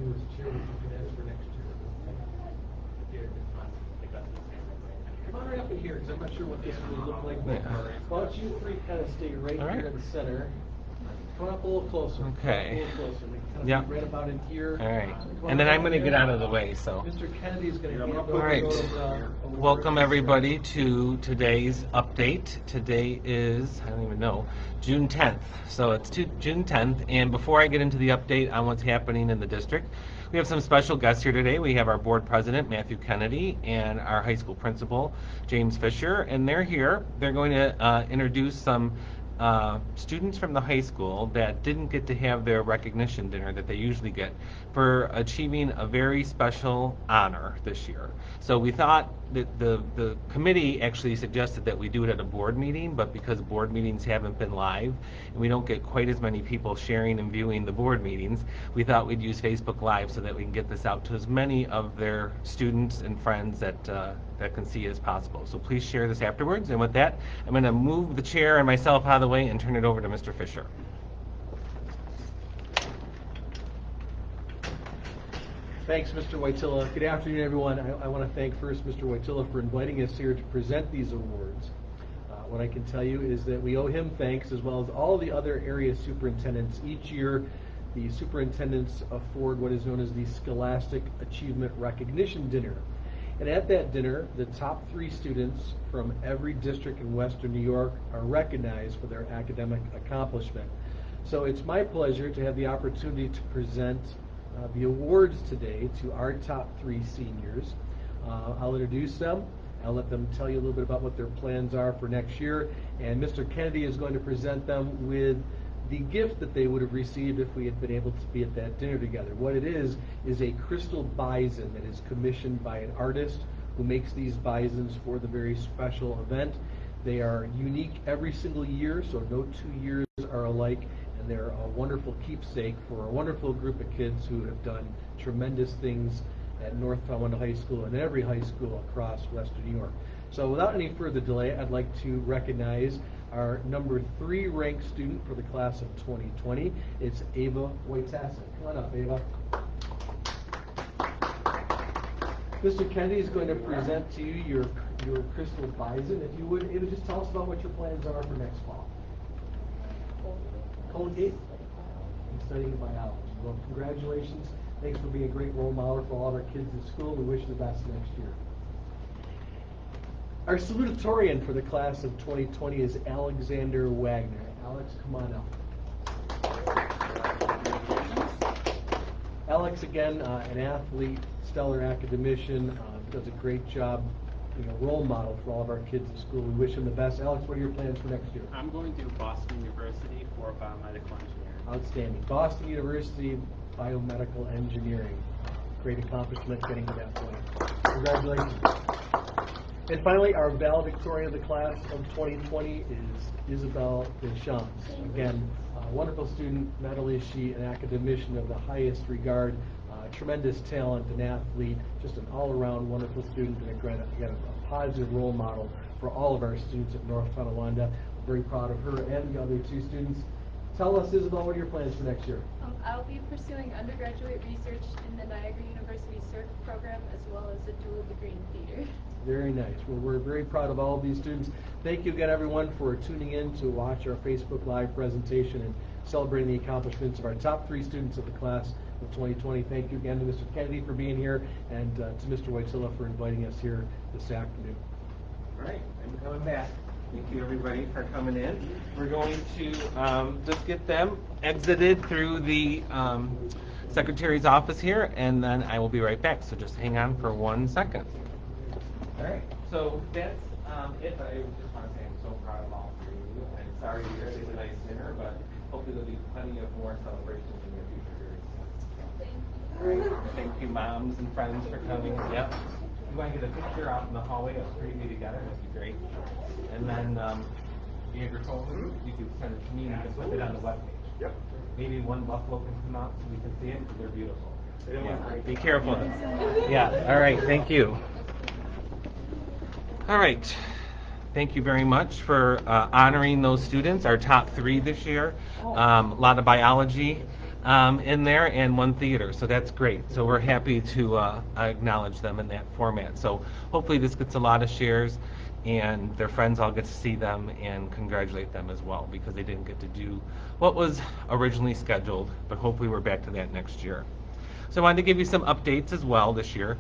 newest cheerleading cadet for next year. Come on right up in here, because I'm not sure what this would look like. Why don't you three kind of stay right here in the center. Come up a little closer. Okay. A little closer. Kind of Yep. Right about in here. All right. And then I'm going to get out of the way. So. Mr. Kennedy is going to hand over All right. those, Welcome everybody to today's update. Today is, I don't even know, June 10th. So it's June 10th. And before I get into the update on what's happening in the district, we have some special guests here today. We have our board president, Matthew Kennedy, and our high school principal, James Fisher. And they're here. They're going to introduce some students from the high school that didn't get to have their recognition dinner that they usually get for achieving a very special honor this year. So we thought that the committee actually suggested that we do it at a board meeting, but because board meetings haven't been live and we don't get quite as many people sharing and viewing the board meetings, we thought we'd use Facebook Live so that we can get this out to as many of their students and friends that can see as possible. So please share this afterwards. And with that, I'm going to move the chair and myself out of the way and turn it over to Mr. Fisher. Thanks, Mr. Wojtyla. Good afternoon, everyone. I want to thank first Mr. Wojtyla for inviting us here to present these awards. What I can tell you is that we owe him thanks, as well as all the other area superintendents. Each year, the superintendents afford what is known as the Scholastic Achievement Recognition Dinner. And at that dinner, the top 3 students from every district in Western New York are recognized for their academic accomplishment. So it's my pleasure to have the opportunity to present the awards today to our top 3 seniors. I'll introduce them. I'll let them tell you a little bit about what their plans are for next year. And Mr. Kennedy is going to present them with the gift that they would have received if we had been able to be at that dinner together. What it is a crystal bison that is commissioned by an artist who makes these bisons for the very special event. They are unique every single year, so no 2 years are alike, and they're a wonderful keepsake for a wonderful group of kids who have done tremendous things at North Tonawanda High School and every high school across Western New York. So without any further delay, I'd like to recognize our number 3 ranked student for the class of 2020. It's Ava Wojtasek. Come on up, Ava. Mr. Kennedy is going to present to you your crystal bison. If you would, Ava, just tell us about what your plans are for next fall. Colgate and studying biology. Well, congratulations. Thanks for being a great role model for all of our kids at school. We wish you the best next year. Our salutatorian for the class of 2020 is Alexander Wagner. Alex, come on up. Alex, again, an athlete, stellar academician, does a great job, role model for all of our kids at school. We wish him the best. Alex, what are your plans for next year? I'm going to Boston University for biomedical engineering. Outstanding. Boston University, biomedical engineering. Great accomplishment getting to that point. Congratulations. And finally, our valedictorian of the class of 2020 is Isabel De Xiang. Again, a wonderful student. Not only is she an academician of the highest regard, tremendous talent, an athlete, just an all-around wonderful student, and a positive role model for all of our students at North Tonawanda. We're very proud of her and the other 2 students. Tell us, Isabel, what are your plans for next year? I'll be pursuing undergraduate research in the Niagara University CERC program, as well as a dual degree in theater. Very nice. Well, we're very proud of all of these students. Thank you again, everyone, for tuning in to watch our Facebook Live presentation and celebrating the accomplishments of our top 3 students of the class of 2020. Thank you again to Mr. Kennedy for being here, and to Mr. Wojtyla for inviting us here this afternoon. All right, I'm coming back. Thank you, everybody, for coming in. We're going to just get them exited through the secretary's office here, and then I will be right back. So just hang on for 1 second. All right. So that's it. But I just want to say I'm so proud of all 3 of you. I'm sorry to hear it's a nice dinner, but hopefully there'll be plenty of more celebrations in your future very soon. All right. Thank you, moms and friends, for coming. Yep. You want to get a picture out in the hallway of 3 of you together? That'd be great. And then you have your phone. You can send it to me and you can put it on the webpage. Yep. Maybe one buffalo can come out so we can see it because they're beautiful. Yeah. Be careful. Yeah. All right. Thank you. All right. Thank you very much for honoring those students, our top 3 this year. A lot of biology. in there and one theater, so that's great. So we're happy to acknowledge them in that format. So hopefully this gets a lot of shares, and their friends all get to see them and congratulate them as well, because they didn't get to do what was originally scheduled, but hopefully we're back to that next year. So I wanted to give you some updates as well this year.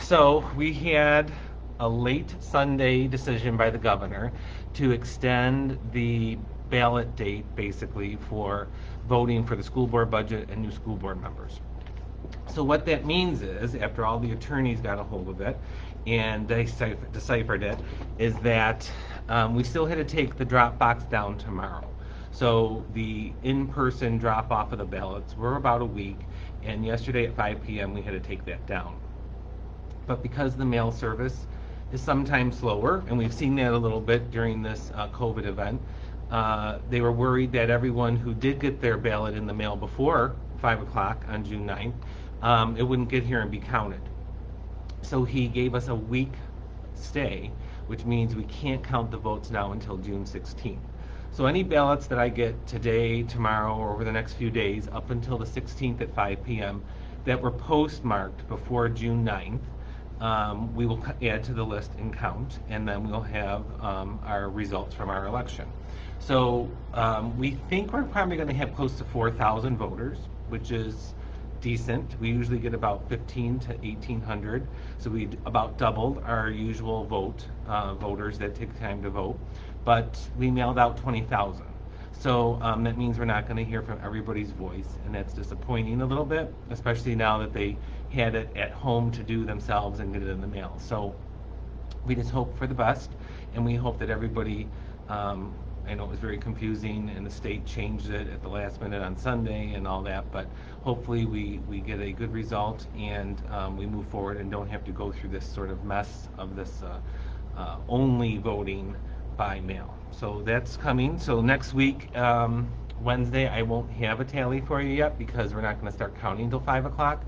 So we had a late Sunday decision by the governor to extend the ballot date basically for voting for the school board budget and new school board members. So what that means is, after all the attorneys got a hold of it and they deciphered it, is that we still had to take the drop box down tomorrow. So the in-person drop off of the ballots were about a week, and yesterday at 5 p.m. we had to take that down. But because the mail service is sometimes slower, and we've seen that a little bit during this COVID event, they were worried that everyone who did get their ballot in the mail before 5 o'clock on June 9th, it wouldn't get here and be counted. So he gave us a week stay, which means we can't count the votes now until June 16th. So any ballots that I get today, tomorrow, or over the next few days, up until the 16th at 5 p.m., that were postmarked before June 9th, we will add to the list and count, and then we'll have our results from our election. So we think we're probably going to have close to 4,000 voters, which is decent. We usually get about 1,500 to 1,800, so we about doubled our usual voters that take time to vote, but we mailed out 20,000. So that means we're not going to hear from everybody's voice, and that's disappointing a little bit, especially now that they had it at home to do themselves and get it in the mail. So we just hope for the best, and we hope that everybody, I know it was very confusing, and the state changed it at the last minute on Sunday and all that, but hopefully we get a good result, and we move forward and don't have to go through this sort of mess of this only voting by mail. So that's coming. So next week, Wednesday, I won't have a tally for you yet because we're not going to start counting until 5 o'clock.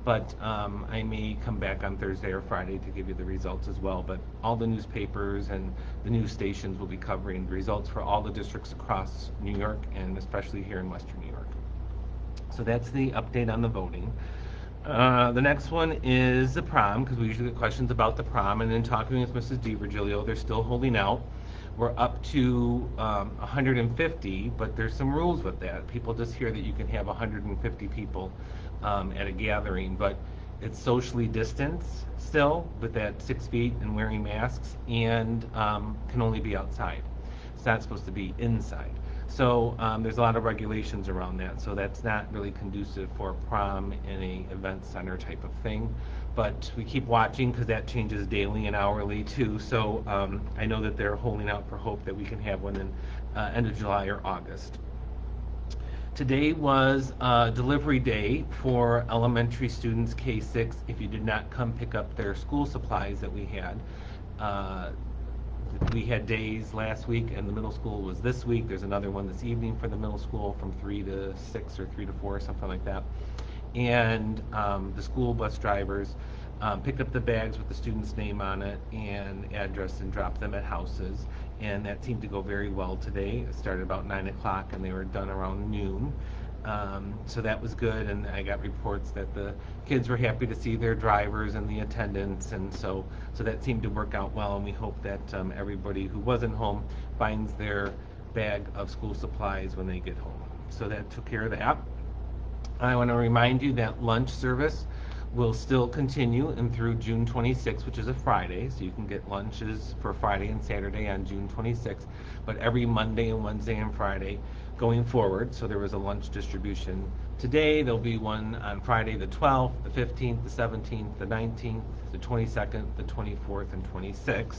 But I may come back on Thursday or Friday to give you the results as well. But all the newspapers and the news stations will be covering the results for all the districts across New York, and especially here in Western New York. So that's the update on the voting. The next one is the prom, because we usually get questions about the prom, and in talking with Mrs. DiVirgilio, they're still holding out. We're up to 150, but there's some rules with that. People just hear that you can have 150 people at a gathering, but it's socially distanced still with that 6 feet and wearing masks, and can only be outside. It's not supposed to be inside. So there's a lot of regulations around that, so that's not really conducive for prom in a event center type of thing. But we keep watching because that changes daily and hourly too. So I know that they're holding out for hope that we can have one in end of July or August. Today was delivery day for elementary students K-6 if you did not come pick up their school supplies that we had. We had days last week, and the middle school was this week. There's another one this evening for the middle school from 3 to 6 or 3 to 4, something like that. And the school bus drivers picked up the bags with the student's name on it and address and dropped them at houses. And that seemed to go very well today. It started about 9 o'clock and they were done around noon. So that was good, and I got reports that the kids were happy to see their drivers and the attendants, and so that seemed to work out well, and we hope that everybody who wasn't home finds their bag of school supplies when they get home. So that took care of that. I want to remind you that lunch service will still continue and through June 26th, which is a Friday, so you can get lunches for Friday and Saturday on June 26th, but every Monday and Wednesday and Friday going forward. So there was a lunch distribution today. There'll be one on Friday the 12th, the 15th, the 17th, the 19th, the 22nd, the 24th, and 26th,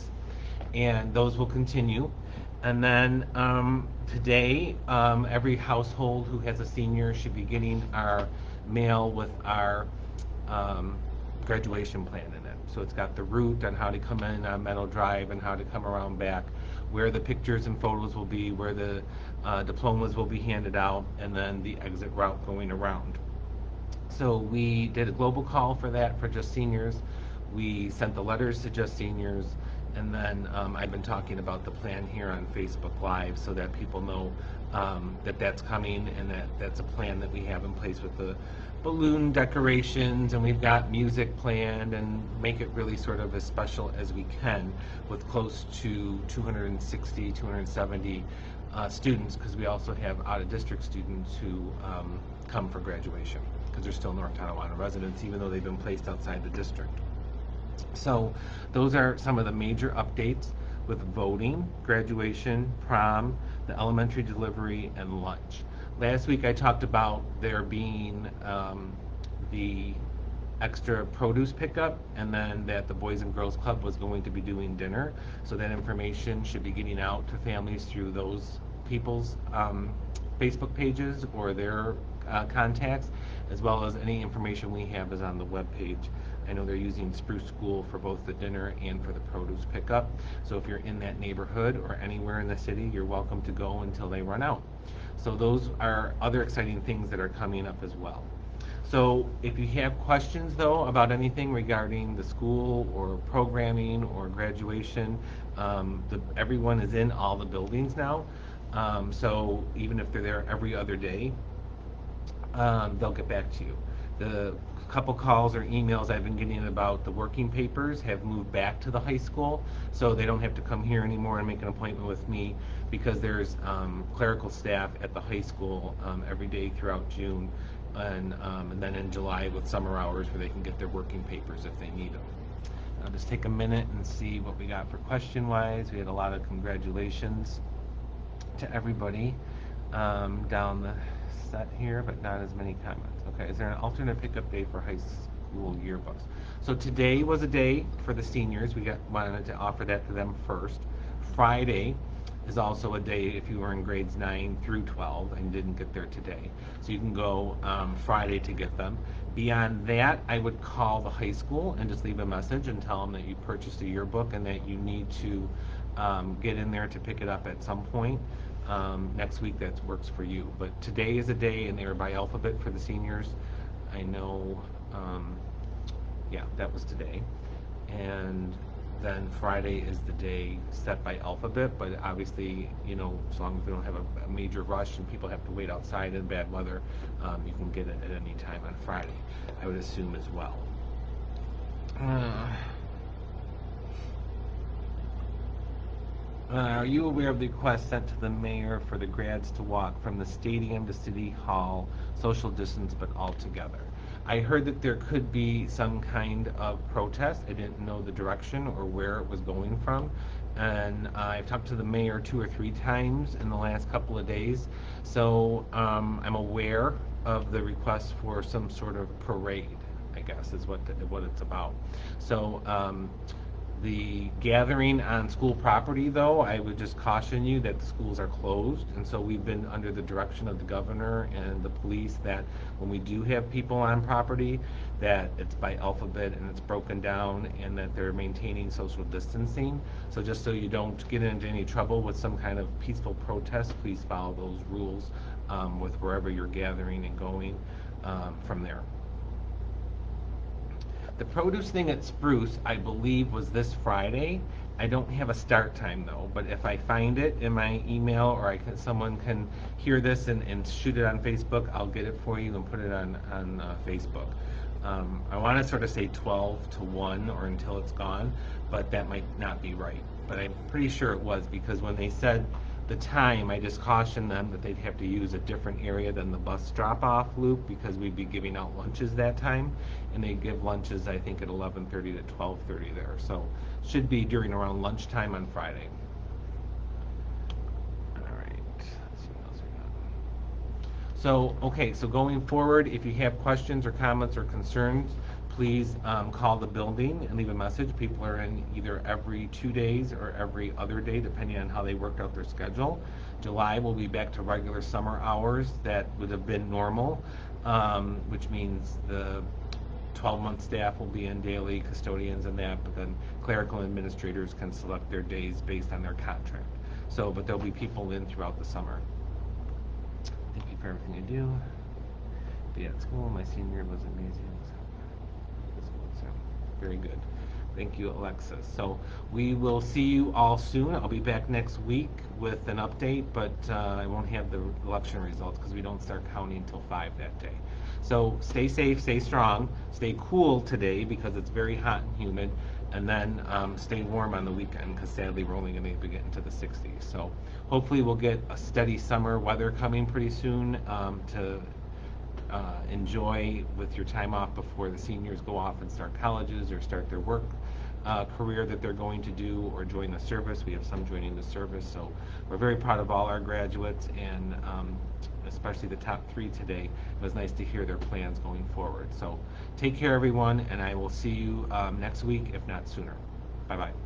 and those will continue. And then today, every household who has a senior should be getting our mail with our graduation plan in it. So it's got the route on how to come in on Meadow Drive and how to come around back, where the pictures and photos will be, where the diplomas will be handed out, and then the exit route going around. So we did a global call for that for just seniors. We sent the letters to just seniors, And then I've been talking about the plan here on Facebook Live so that people know that that's coming, and that that's a plan that we have in place with the balloon decorations, and we've got music planned, and make it really sort of as special as we can with close to 260, 270 students, because we also have out-of-district students who come for graduation because they're still North Tonawanda residents, even though they've been placed outside the district. So those are some of the major updates with voting, graduation, prom, the elementary delivery, and lunch. Last week I talked about there being the extra produce pickup, and then that the Boys and Girls Club was going to be doing dinner. So that information should be getting out to families through those people's Facebook pages or their contacts, as well as any information we have is on the web page. I know they're using Spruce School for both the dinner and for the produce pickup. So if you're in that neighborhood or anywhere in the city, you're welcome to go until they run out. So those are other exciting things that are coming up as well. So if you have questions though about anything regarding the school or programming or graduation, everyone is in all the buildings now. So even if they're there every other day, they'll get back to you. The couple calls or emails I've been getting about the working papers have moved back to the high school, so they don't have to come here anymore and make an appointment with me, because there's clerical staff at the high school every day throughout June, and then in July with summer hours where they can get their working papers if they need them. I'll just take a minute and see what we got for question-wise. We had a lot of congratulations to everybody down the set here, but not as many comments. Okay, is there an alternate pickup day for high school yearbooks? So today was a day for the seniors. We wanted to offer that to them first. Friday is also a day if you were in grades 9 through 12 and didn't get there today. So you can go Friday to get them. Beyond that, I would call the high school and just leave a message and tell them that you purchased a yearbook and that you need to get in there to pick it up at some point. Next week that works for you, but today is a day, and they were by alphabet for the seniors. I know, yeah, that was today, and then Friday is the day set by alphabet, but obviously, you know, as long as we don't have a major rush and people have to wait outside in bad weather, you can get it at any time on Friday, I would assume as well. Are you aware of the request sent to the mayor for the grads to walk from the stadium to City Hall, social distance but all together? I heard that there could be some kind of protest. I didn't know the direction or where it was going from. And I've talked to the mayor 2 or 3 times in the last couple of days. So I'm aware of the request for some sort of parade, I guess, is what it's about. So the gathering on school property, though, I would just caution you that the schools are closed, and so we've been under the direction of the governor and the police that when we do have people on property, that it's by alphabet and it's broken down, and that they're maintaining social distancing. So just so you don't get into any trouble with some kind of peaceful protest, please follow those rules with wherever you're gathering and going from there. The produce thing at Spruce, I believe, was this Friday. I don't have a start time though, but if I find it in my email, or someone can hear this and shoot it on Facebook, I'll get it for you and put it on Facebook. I want to sort of say 12 to 1 or until it's gone, but that might not be right. But I'm pretty sure it was, because when they said the time, I just cautioned them that they'd have to use a different area than the bus drop-off loop, because we'd be giving out lunches that time, and they give lunches, I think, at 11:30 to 12:30 there. So should be during around lunchtime on Friday. All right. Let's see what else we got. So, okay, so going forward, if you have questions or comments or concerns, please call the building and leave a message. People are in either every 2 days or every other day, depending on how they worked out their schedule. July will be back to regular summer hours that would have been normal, which means the 12-month staff will be in daily, custodians and that, but then clerical administrators can select their days based on their contract. So, but there'll be people in throughout the summer. Thank you for everything you do. Be at school. My senior was amazing. So, very good. Thank you, Alexis. So we will see you all soon. I'll be back next week with an update, but I won't have the election results because we don't start counting until 5 that day. So stay safe, stay strong, stay cool today because it's very hot and humid, and then stay warm on the weekend because sadly we're only going to be getting to the 60s. So hopefully we'll get a steady summer weather coming pretty soon to enjoy with your time off before the seniors go off and start colleges or start their work career that they're going to do or join the service. We have some joining the service, so we're very proud of all our graduates and especially the top 3 today. It was nice to hear their plans going forward. So take care, everyone, and I will see you next week, if not sooner. Bye-bye.